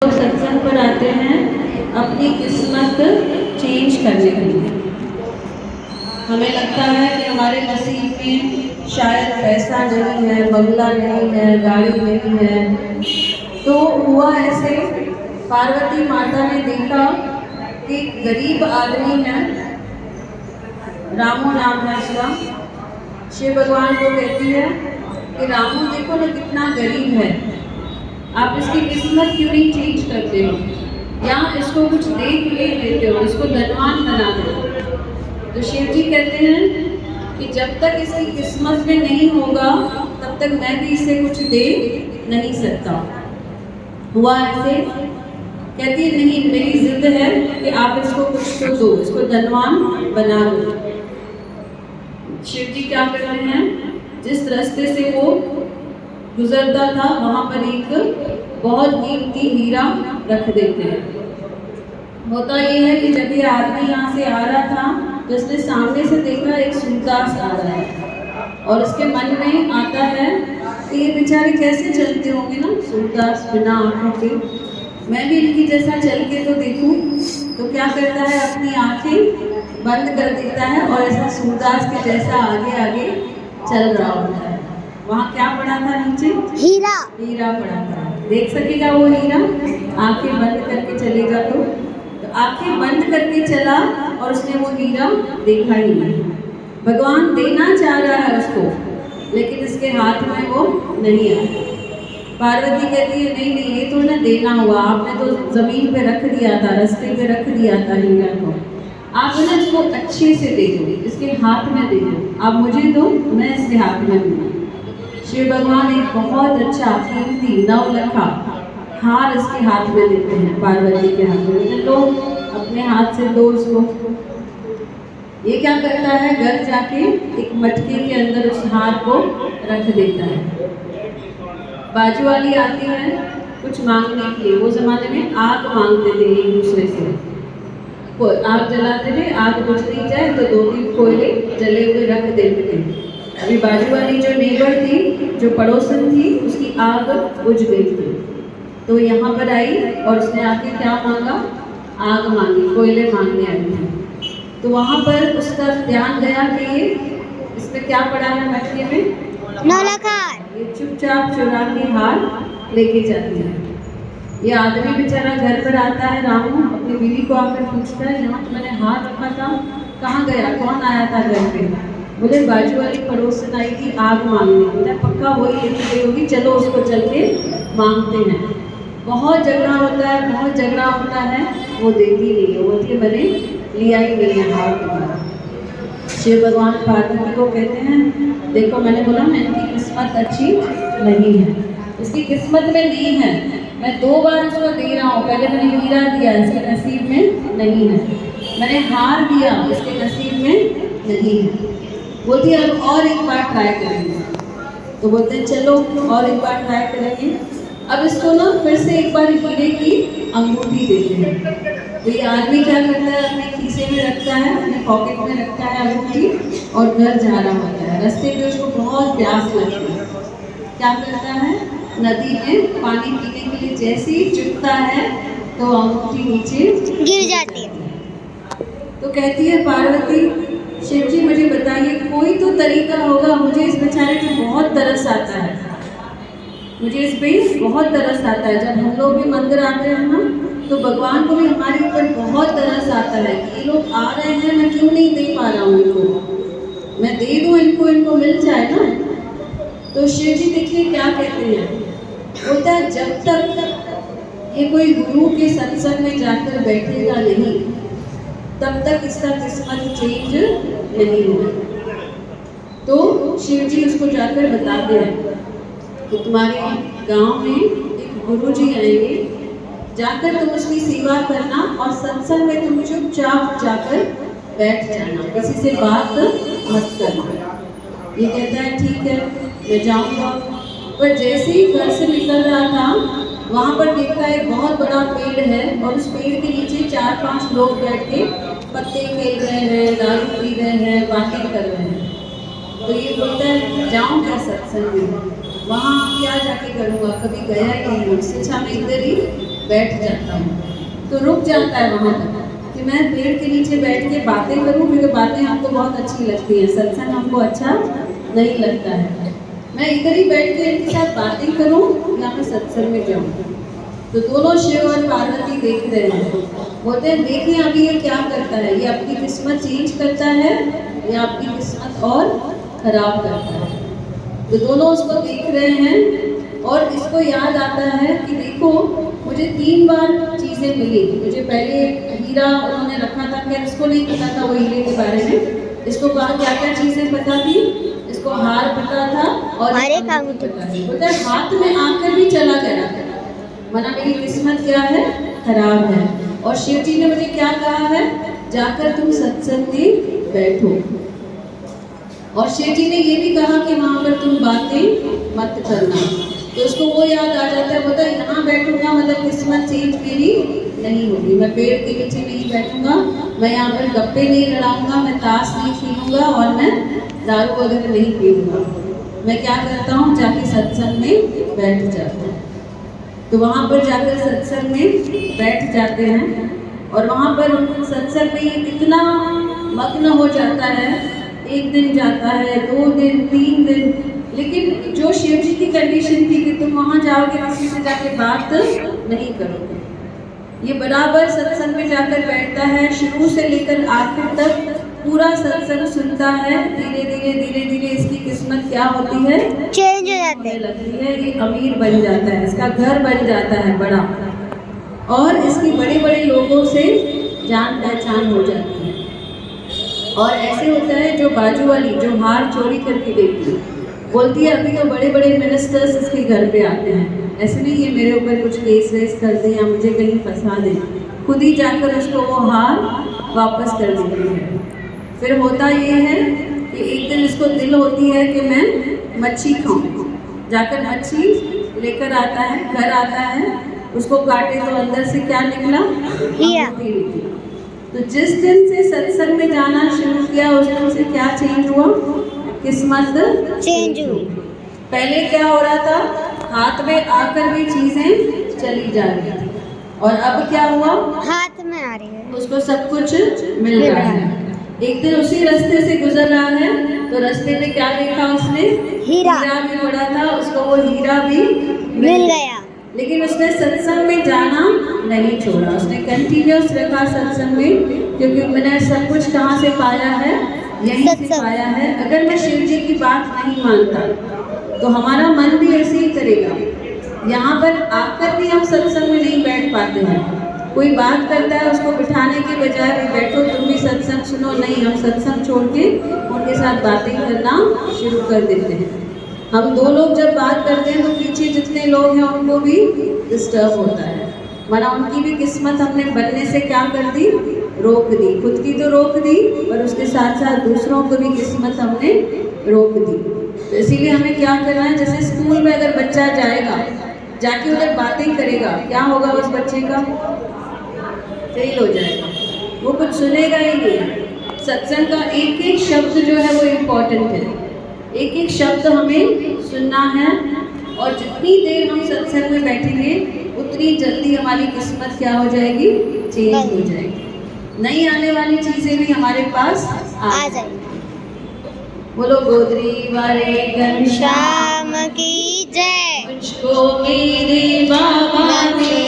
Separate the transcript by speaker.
Speaker 1: सत्संग पर आते हैं अपनी किस्मत चेंज करने के लिए। हमें लगता है कि हमारे नसीब में शायद पैसा नहीं है, बंगला नहीं है, गाड़ी नहीं है। तो हुआ ऐसे, पार्वती माता ने देखा कि गरीब आदमी है, रामू नाम है उसका। शिव भगवान को कहती है कि रामू देखो ना कितना गरीब है, आप इसकी किस्मत क्यों नहीं चेंज करते हो, या इसको कुछ दे क्यों नहीं देते हो, इसको धनवान बना दो। तो शिव जी कहते हैं कि जब तक इसकी किस्मत में नहीं होगा तब तक मैं भी इसे कुछ दे नहीं सकता। हुआ ऐसे, कहती है नहीं, मेरी जिद है कि आप इसको कुछ तो दो, इसको धनवान बना दो। शिव जी क्या कर रहे हैं, जिस रास्ते से वो गुजरता था वहां पर एक बहुत कीमती हीरा रख देते हैं। होता ये है कि जब ये आदमी यहाँ से आ रहा था तो उसने सामने से देखा एक सूरदास आ रहा है, और उसके मन में आता है कि ये बेचारे कैसे चलते होंगे ना, सूरदास बिना आंखों के, मैं भी इनकी जैसा चल के तो देखूं। तो क्या करता है, अपनी आंखें बंद कर देता है और ऐसा सूरदास के जैसा आगे आगे चल रहा होता है। वहाँ क्या पड़ा था नीचे,
Speaker 2: हीरा।
Speaker 1: हीरा पड़ा था। देख सकेगा वो हीरा, आंखें बंद करके चलेगा तो आंखें बंद करके चला और उसने वो हीरा देखा ही नहीं। भगवान देना चाह रहा है उसको, लेकिन इसके हाथ में वो नहीं आया। पार्वती कहती है नहीं नहीं, ये तो ना देना हुआ, आपने तो जमीन पे रख दिया था, रास्ते पे रख दिया था हीरा को, आप ना इसको अच्छे से दे दो, इसके हाथ में दे दो, आप मुझे दो, मैं इसके हाथ में दूंगा। शिव भगवान एक बहुत अच्छा कीमती 9 लखा हार इसके हाथ में देते हैं, पार्वती के हाथ में, लो अपने हाथ से दो उसको। ये क्या करता है, घर जाके एक मटके के अंदर उस हार को रख देता है। बाजू वाली आती है कुछ मांगने के लिए, वो जमाने में आग मांगते थे एक दूसरे से, आग जलाते थे, आग बुझ नहीं जाए तो 2-3 कोयले जले हुए रख देते थे। अभी बाजू वाली जो नेबर थी, जो पड़ोसन थी, उसकी आग बुझ गई थी, तो यहाँ पर आई और उसने आके क्या मांगा, आग मांगी, कोयले मांगने आई थी। तो वहाँ पर उसका ध्यान गया कि ये इसमें क्या पड़ा है मटके में,
Speaker 2: 9 लाख हार।
Speaker 1: ये चुपचाप चुरा के हार लेके जाती है। ये आदमी बेचारा घर पर आता है, रामू अपनी बीवी को आकर पूछता है, यहाँ तो मैंने हार रखा था, कहाँ गया, कौन आया था घर पे? बोले बाजू वाली पड़ोसन आई थी आग मांगने। बोला पक्का वही लेके गई होगी, चलो उसको चल के मांगते हैं। बहुत झगड़ा होता है, बहुत झगड़ा होता है, वो देती नहीं है, बोलती है मैंने लिया ही नहीं है हार तुम्हारा। शिव भगवान पार्वती को कहते हैं देखो, मैंने बोला ना इनकी किस्मत अच्छी नहीं है, इसकी किस्मत में नहीं है, मैं 2 बार उसको दे रहा हूँ, पहले मैंने हीरा दिया, इसके नसीब में नहीं है, मैंने हार दिया, इसके नसीब में नहीं है। बोलती है अब और एक बार ट्राई करेंगे। तो बोलते हैं चलो और एक बार ट्राई करेंगे। अब इसको ना फिर से एक बार हीरे की अंगूठी देते हैं। तो ये आदमी क्या करता है, अपने खीसे में रखता है, अपने पॉकेट में रखता है अंगूठी, और घर जा रहा होता है। रास्ते पे उसको बहुत प्यास लगती है, क्या करता है, नदी में पानी पीने के लिए जैसे ही चुकता है तो अंगूठी नीचे
Speaker 2: गिर जाती है।
Speaker 1: तो कहती है पार्वती, शिव जी मुझे बताइए कोई तो तरीका होगा, मुझे इस बेचारे पे बहुत तरस आता है, मुझे इस पे बहुत तरस आता है। जब हम लोग भी मंदिर आते हैं ना, तो भगवान को भी हमारे ऊपर बहुत तरस आता है कि ये लोग आ रहे हैं, मैं क्यों नहीं दे पा रहा हूँ इनको, मैं दे दूँ इनको, इनको मिल जाए ना। तो शिव जी देखिए क्या कहते हैं, बोलता है जब तक ये कोई गुरु के सत्संग में जाकर बैठेगा नहीं, तब तक इसका किस्मत चेंज नहीं होगा। तो शिव जी उसको जाकर बताते हैं कि तुम्हारे गांव में एक गुरु जी आएंगे, जाकर तुम उसकी सेवा करना, और सत्संग में तुम चुपचाप जाकर बैठ जाना, किसी से बात मत करना। ये कहता है ठीक है मैं जाऊंगा। पर जैसे ही घर से निकल रहा था, वहाँ पर देखा एक बहुत बड़ा पेड़ है, और उस पेड़ के नीचे 4-5 लोग बैठ के पत्ते खेल रहे हैं, दारू पी रहे हैं, बातें कर रहे हैं। तो ये बोलता है जाऊँ क्या सत्संग में, वहाँ क्या जाके करूँगा, कभी गया ही नहीं हूँ, इससे अच्छा मैं इधर ही बैठ जाता हूँ, तो रुक जाता है वहाँ पर कि मैं पेड़ के नीचे बैठ के बातें करूँ, क्योंकि बातें हमको बहुत अच्छी लगती हैं, सत्संग हमको अच्छा नहीं लगता है। मैं इधर ही बैठ के इनके साथ बातें करूँ या मैं सत्संग में जाऊँ। तो दोनों शिव और पार्वती देख रहे हैं, बोलते हैं देखिए अभी ये क्या करता है, ये अपनी किस्मत चेंज करता है या अपनी किस्मत और खराब करता है। तो दोनों उसको देख रहे हैं और इसको याद आता है कि देखो मुझे 3 बार चीज़ें मिली। मुझे पहले हीरा उन्होंने रखा था, खैर इसको नहीं पता था वो हीरे के बारे में, इसको कहा क्या क्या चीज़ें पता थी, इसको हार पता था और बोलता है हाथ में आकर भी चला गया, मना मेरी किस्मत क्या है, खराब है। और शिव जी ने मुझे क्या कहा है, जाकर तुम सत्संग में बैठो। और शिव जी ने ये भी कहा कि वहाँ पर तुम बातें मत करना। तो उसको वो याद आ जाता है, बोलता है यहाँ बैठूंगा मतलब किस्मत चेंज मेरी नहीं होगी, मैं पेड़ के नीचे नहीं बैठूंगा, मैं यहाँ पर गप्पे नहीं लड़ाऊंगा, मैं ताश नहीं खेलूंगा और मैं दारू वगैरह नहीं पीऊंगा। मैं क्या करता हूँ, जाके सत्संग में बैठ जाता हूँ। तो वहाँ पर जाकर सत्संग में बैठ जाते हैं और वहाँ पर सत्संग में ये कितना मग्न हो जाता है, 1 दिन जाता है, 2 दिन, 3 दिन, लेकिन जो शिव जी की कंडीशन थी कि तुम वहाँ जाओगे किसी से जाके बात नहीं करोगे, ये बराबर सत्संग में जाकर बैठता है, शुरू से लेकर आखिर तक पूरा सत्संग सुनता है। धीरे धीरे धीरे धीरे इसकी किस्मत क्या होती है,
Speaker 2: चेंज हो जाते हैं,
Speaker 1: लगती है ये अमीर बन जाता है, इसका घर बन जाता है बड़ा, और इसकी बड़े बड़े लोगों से जान पहचान हो जाती है। और ऐसे होता है जो बाजू वाली जो हार चोरी करके देती है, बोलती है अभी तो बड़े बड़े मिनिस्टर्स इसके घर पे आते हैं, ऐसे नहीं है मेरे ऊपर कुछ केस वेस कर दें या मुझे कहीं फंसा दें, खुद ही जाकर उसको वो हार वापस कर देती है। फिर होता ये है कि एक दिन इसको दिल होती है कि मैं मच्छी खाऊं, जाकर मच्छी लेकर आता है, घर आता है, उसको काटे तो अंदर से क्या निकला,
Speaker 2: हीरा।
Speaker 1: तो जिस दिन से सत्संग में जाना शुरू किया उस दिन से क्या चेंज हुआ, किस्मत
Speaker 2: चेंज हुई।
Speaker 1: पहले क्या हो रहा था, हाथ में आकर भी चीजें चली जा रही थी, और अब क्या हुआ,
Speaker 2: हाथ में आ रही है,
Speaker 1: उसको सब कुछ मिल रहा है। एक दिन उसी रास्ते से गुजर रहा है तो रास्ते में क्या देखा उसने,
Speaker 2: हीरा
Speaker 1: भी पड़ा था, उसको वो हीरा भी
Speaker 2: मिल गया,
Speaker 1: लेकिन उसने सत्संग में जाना नहीं छोड़ा, उसने कंटिन्यूस रखा सत्संग में, क्योंकि मैंने सब कुछ कहाँ से पाया है, यहीं से पाया है। अगर मैं शिव जी की बात नहीं मानता तो हमारा मन भी ऐसे ही करेगा। यहाँ पर आकर भी हम सत्संग में नहीं बैठ पाते हैं, कोई बात करता है उसको बिठाने के बजाय बैठो तुम भी सत्संग सुनो, नहीं, हम सत्संग छोड़ के उनके साथ बातें करना शुरू कर देते हैं। हम 2 लोग जब बात करते हैं तो पीछे जितने लोग हैं उनको भी डिस्टर्ब होता है, माना उनकी भी किस्मत हमने बनने से क्या कर दी, रोक दी, खुद की तो रोक दी पर उसके साथ साथ दूसरों को भी किस्मत हमने रोक दी। तो इसीलिए हमें क्या करना है, जैसे स्कूल में अगर बच्चा जाएगा, जाके उधर बातें करेगा, क्या होगा उस बच्चे का, फेल हो जाएगा, वो कुछ सुनेगा ही नहीं। सत्संग का एक एक शब्द जो है वो इम्पोर्टेंट है, एक एक शब्द हमें सुनना है, और जितनी देर हम सत्संग में बैठेंगे उतनी जल्दी हमारी किस्मत क्या हो जाएगी, चेंज हो जाएगी, नई आने वाली चीज़ें भी हमारे पास आ जाएगी। बोलो गोदरी वाले घनश्याम
Speaker 2: श्याम की जय,
Speaker 1: मुझको मेरे बाबा ने